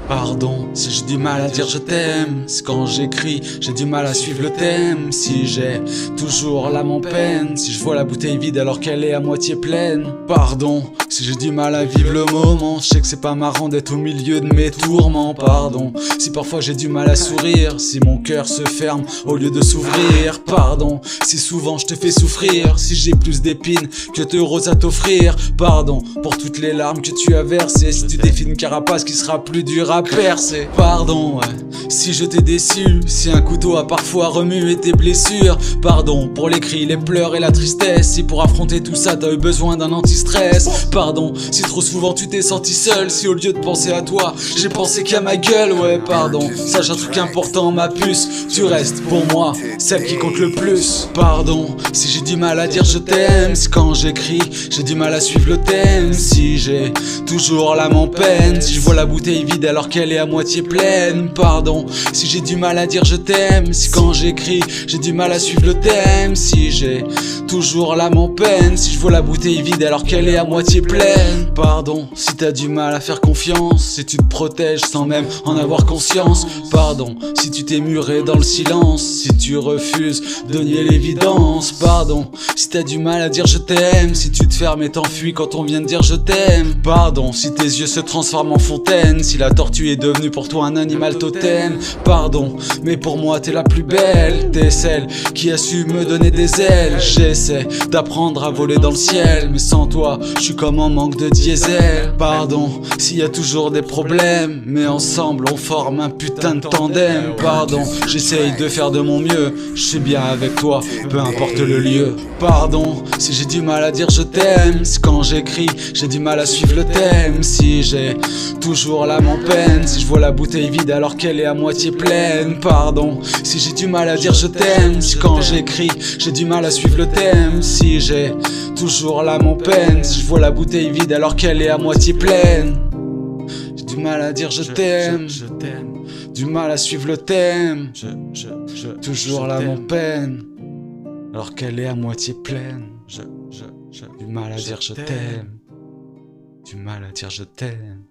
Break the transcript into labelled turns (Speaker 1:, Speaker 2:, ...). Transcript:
Speaker 1: Pardon, si j'ai du mal à dire je t'aime, c'est quand j'écris, j'ai du mal à suivre le thème. Si j'ai toujours l'âme en peine, si je vois la bouteille vide alors qu'elle est à moitié pleine. Pardon, si j'ai du mal à vivre le moment, je sais que c'est pas marrant d'être au milieu de mes tourments. Pardon, si parfois j'ai du mal à sourire, si mon cœur se ferme au lieu de s'ouvrir. Pardon, si souvent je te fais souffrir, si j'ai plus d'épines que de roses à t'offrir. Pardon, pour toutes les larmes que tu as versées, si tu défies une carapace qui sera plus dure à percer. Pardon, ouais, si je t'ai déçu, si un couteau a parfois remué tes blessures. Pardon pour les cris, les pleurs et la tristesse, si pour affronter tout ça t'as eu besoin d'un anti-stress. Pardon, si trop souvent tu t'es senti seul, si au lieu de penser à toi, j'ai pensé qu'à ma gueule. Ouais, pardon, sache un truc important, ma puce, tu restes pour moi celle qui compte le plus. Pardon, si j'ai du mal à dire je t'aime, si quand j'écris, j'ai du mal à suivre le thème. Si j'ai toujours l'âme en peine, si je vois la bouteille vide alors qu'elle est à moitié pleine. Pardon, si j'ai du mal à dire je t'aime, si quand j'écris, j'ai du mal à suivre le thème. Si j'ai toujours l'âme en peine, si je vois la bouteille vide alors qu'elle est à moitié pleine. Pardon, si t'as du mal à faire confiance, si tu te protèges sans même en avoir conscience. Pardon, si tu t'es muré dans le silence, si tu refuses de nier l'évidence. Pardon, si t'as du mal à dire je t'aime, si tu te fermes et t'enfuis quand on vient de dire je t'aime. Pardon, si tes yeux se transforment en fontaine, si la tortue est devenue pour toi un animal totem. Pardon, mais pour moi t'es la plus belle, t'es celle qui a su me donner des ailes. J'essaie d'apprendre à voler dans le ciel, mais sans toi, je suis comme en manque de diesel. Pardon, s'il y a toujours des problèmes, mais ensemble on forme un putain de tandem. Pardon, j'essaye de faire de mon mieux, je suis bien avec toi, peu importe le lieu. Pardon, si j'ai du mal à dire je t'aime, si quand j'écris, j'ai du mal à suivre le thème. Si j'ai toujours l'âme en peine, si je vois la bouteille vide alors qu'elle est à moitié pleine. Pardon, si j'ai du mal à dire je t'aime, si quand j'écris, j'ai du mal à suivre le thème. Si j'ai toujours l'âme en peine, si je vois la bouteille vide alors qu'elle est à moitié pleine. J'ai du mal à dire je t'aime, du mal à suivre le thème. Toujours l'âme en peine alors qu'elle est à moitié pleine. Du mal à dire je t'aime, du mal à dire je t'aime.